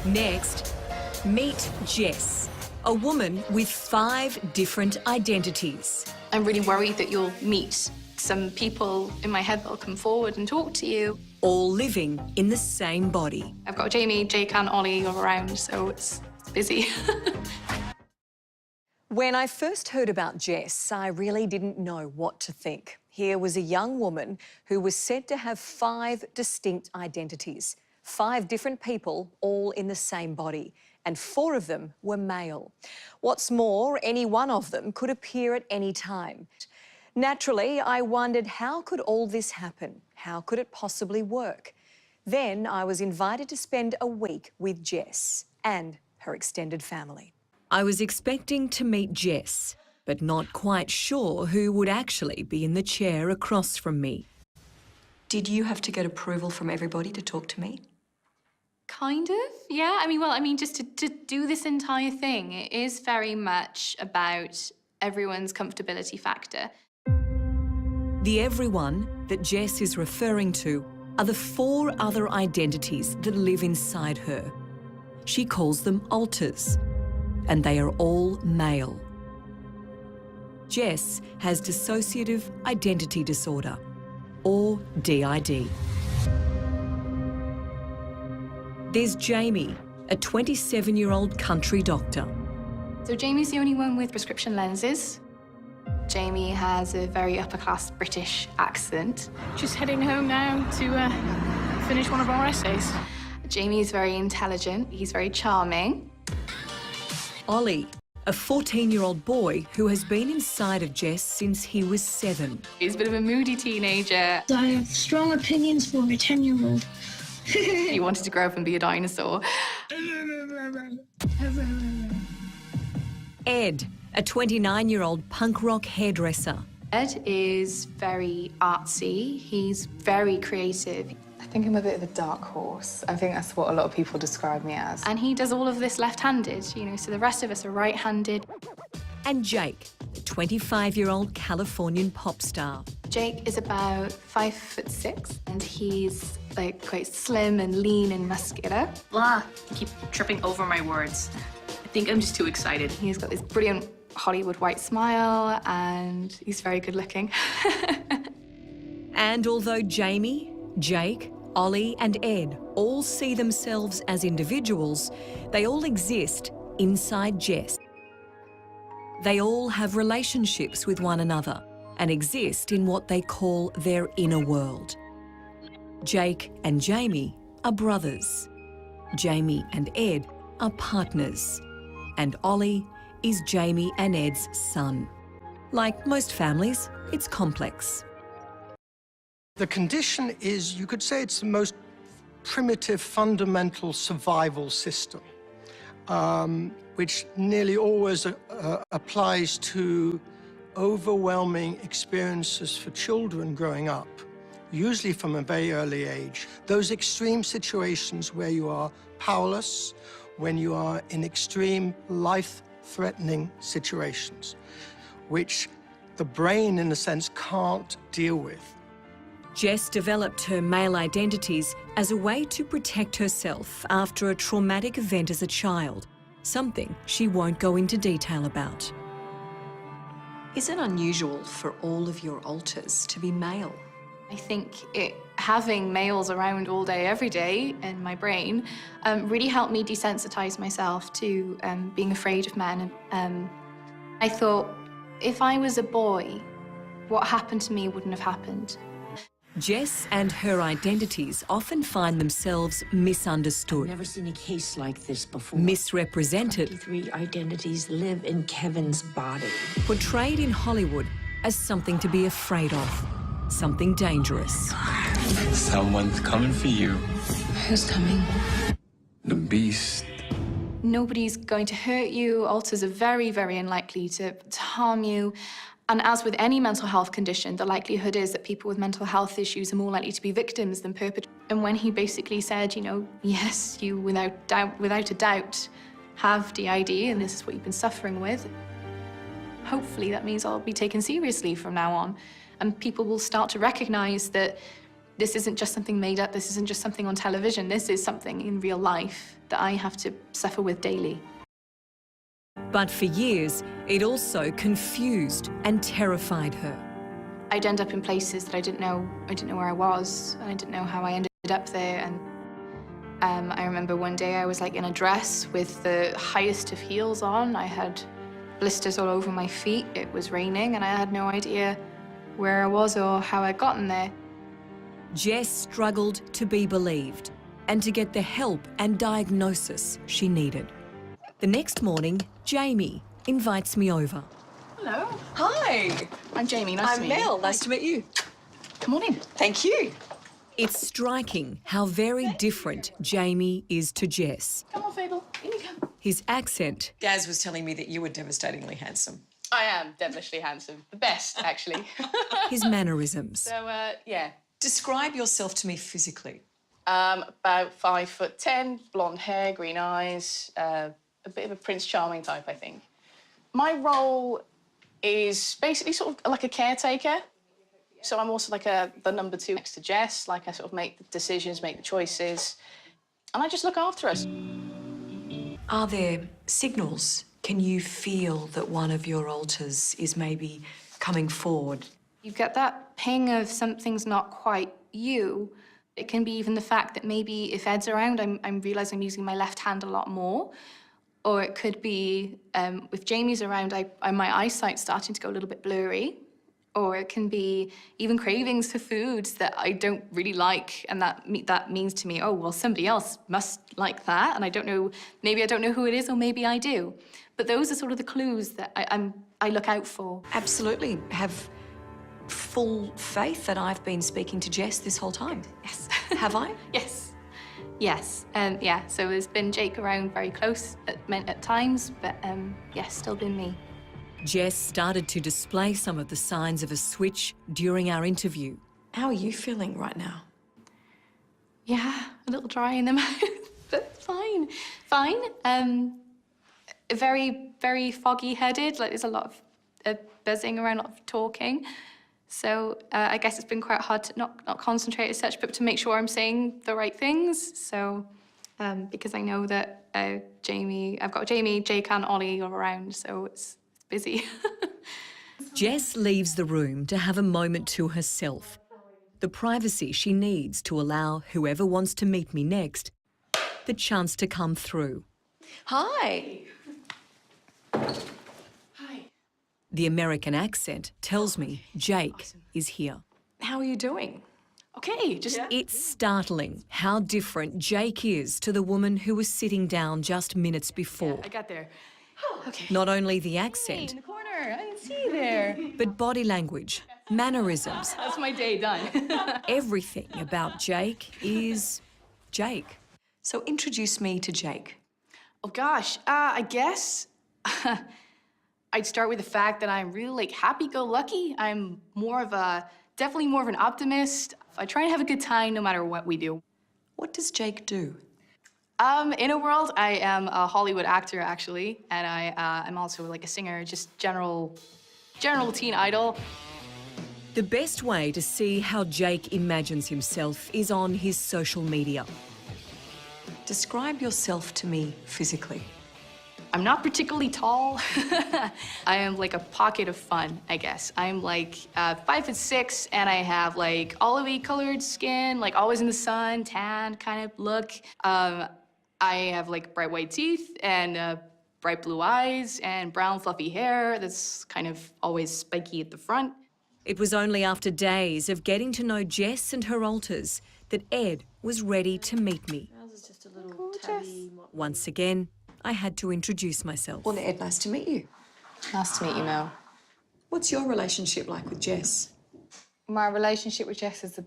Next, meet Jess, a woman with 5 different identities. I'm really worried that you'll meet some people in my head that'll come forward and talk to you. All living in the same body. I've got Jamie, Jake and Ollie all around, so it's busy. When I first heard about Jess, I really didn't know what to think. Here was a young woman who was said to have 5 distinct identities, 5 different people all in the same body, and 4 of them were male. What's more, any one of them could appear at any time. Naturally, I wondered, how could all this happen? How could it possibly work? Then I was invited to spend a week with Jess and her extended family. I was expecting to meet Jess, but not quite sure who would actually be in the chair across from me. Did you have to get approval from everybody to talk to me? Kind of, yeah. I mean, just to do this entire thing, it is very much about everyone's comfortability factor. The everyone that Jess is referring to are the 4 other identities that live inside her. She calls them alters, and they are all male. Jess has dissociative identity disorder, or DID. There's Jamie, a 27-year-old country doctor. So Jamie's the only one with prescription lenses. Jamie has a very upper-class British accent. Just heading home now to finish one of our essays. Jamie's very intelligent. He's very charming. Ollie, a 14-year-old boy who has been inside of Jess since he was 7. He's a bit of a moody teenager. I have strong opinions for a 10-year-old. He wanted to grow up and be a dinosaur. Ed, a 29-year-old punk rock hairdresser. Ed is very artsy. He's very creative. I think I'm a bit of a dark horse. I think that's what a lot of people describe me as. And he does all of this left-handed, you know, so the rest of us are right-handed. And Jake, a 25-year-old Californian pop star. Jake is about 5'6", and he's like quite slim and lean and muscular. Blah, I keep tripping over my words. I think I'm just too excited. He's got this brilliant Hollywood white smile, and he's very good looking. And although Jamie, Jake, Ollie and Ed all see themselves as individuals, they all exist inside Jess. They all have relationships with one another and exist in what they call their inner world. Jake and Jamie are brothers. Jamie and Ed are partners. And Ollie is Jamie and Ed's son. Like most families, it's complex. The condition is, you could say it's the most primitive, fundamental survival system, which nearly always applies to overwhelming experiences for children growing up, usually from a very early age. Those extreme situations where you are powerless, when you are in extreme life-threatening situations, which the brain, in a sense, can't deal with. Jess developed her male identities as a way to protect herself after a traumatic event as a child, something she won't go into detail about. Is it unusual for all of your alters to be male? I think having males around all day, every day in my brain really helped me desensitize myself to being afraid of men. I thought, if I was a boy, what happened to me wouldn't have happened. Jess and her identities often find themselves misunderstood. I've never seen a case like this before. Misrepresented. 23 identities live in Kevin's body. Portrayed in Hollywood as something to be afraid of, something dangerous. Someone's coming for you. Who's coming? The beast. Nobody's going to hurt you. Alters are very, very unlikely to harm you. And as with any mental health condition, the likelihood is that people with mental health issues are more likely to be victims than perpetrators. And when he basically said, you know, yes, you without a doubt have DID and this is what you've been suffering with, hopefully that means I'll be taken seriously from now on. And people will start to recognize that This isn't just something made up, this isn't just something on television, this is something in real life that I have to suffer with daily. But for years, it also confused and terrified her. I'd end up in places that I didn't know where I was, and I didn't know how I ended up there. And I remember one day I was like in a dress with the highest of heels on. I had blisters all over my feet. It was raining, and I had no idea where I was or how I'd gotten there. Jess struggled to be believed and to get the help and diagnosis she needed. The next morning, Jamie invites me over. Hello. Hi. I'm Jamie. Nice to meet you. I'm Mel. Nice to meet you. Come on in. Thank you. It's striking how very different Jamie is to Jess. Come on, Fable. In you come. His accent, Gaz was telling me that you were devastatingly handsome. I am devilishly handsome. The best, actually. his mannerisms. So, yeah. Describe yourself to me physically. About 5'10", blonde hair, green eyes, a bit of a Prince Charming type, I think. My role is basically sort of like a caretaker. So I'm also like the number 2 next to Jess. Like I sort of make the decisions, make the choices, and I just look after us. Are there signals? Can you feel that one of your alters is maybe coming forward? You get that ping of something's not quite you. It can be even the fact that maybe if Ed's around, I'm realising I'm using my left hand a lot more. Or it could be, if Jamie's around, my eyesight's starting to go a little bit blurry. Or it can be even cravings for foods that I don't really like, and that means to me, oh, well, somebody else must like that, and I don't know, maybe I don't know who it is, or maybe I do. But those are sort of the clues that I look out for. Absolutely. Have full faith that I've been speaking to Jess this whole time. Yes. Have I? Yes. Yes, yeah, so there's been Jake around very close at times, but yes, still been me. Jess started to display some of the signs of a switch during our interview. How are you feeling right now? Yeah, a little dry in the mouth, but fine. Very, very foggy-headed, like there's a lot of buzzing around, a lot of talking. So I guess it's been quite hard to not concentrate as such, but to make sure I'm saying the right things. So, because I know that I've got Jamie, Jake and Ollie all around, so it's busy. Jess leaves the room to have a moment to herself. The privacy she needs to allow whoever wants to meet me next the chance to come through. Hi. Hi. The American accent tells me Jake is here. How are you doing? Okay, just... It's startling how different Jake is to the woman who was sitting down just minutes before. I got there. Okay. Not only the Hey, accent, in the corner. I didn't see you there. but body language, mannerisms, That's my day done. everything about Jake is Jake. So introduce me to Jake. Oh, gosh. I guess I'd start with the fact that I'm really, like, happy-go-lucky. I'm definitely more of an optimist. I try and have a good time no matter what we do. What does Jake do? In a world, I am a Hollywood actor, actually, and I'm also, like, a singer, just general teen idol. The best way to see how Jake imagines himself is on his social media. Describe yourself to me physically. I'm not particularly tall. I am like a pocket of fun, I guess. I'm like 5'6", and I have like olivey colored skin, like always in the sun, tan kind of look. I have like bright white teeth and bright blue eyes and brown fluffy hair that's kind of always spiky at the front. It was only after days of getting to know Jess and her alters that Ed was ready to meet me. Once again, I had to introduce myself. Well, Ed, nice to meet you. Nice to meet you, Mel. What's your relationship like with Jess? My relationship with Jess is a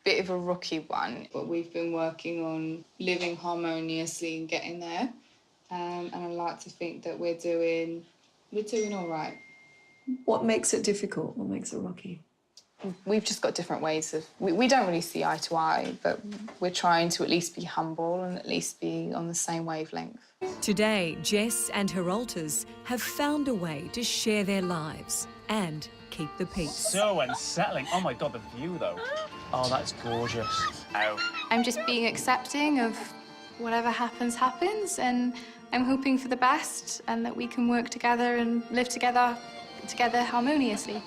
bit of a rocky one, but we've been working on living harmoniously and getting there. And I like to think that we're doing all right. What makes it difficult? What makes it rocky? We've just got different ways of... We don't really see eye to eye, but we're trying to at least be humble and at least be on the same wavelength. Today, Jess and her alters have found a way to share their lives and keep the peace. So unsettling. Oh my God, the view though. Oh, that's gorgeous. Ow. I'm just being accepting of whatever happens, happens, and I'm hoping for the best and that we can work together and live together harmoniously.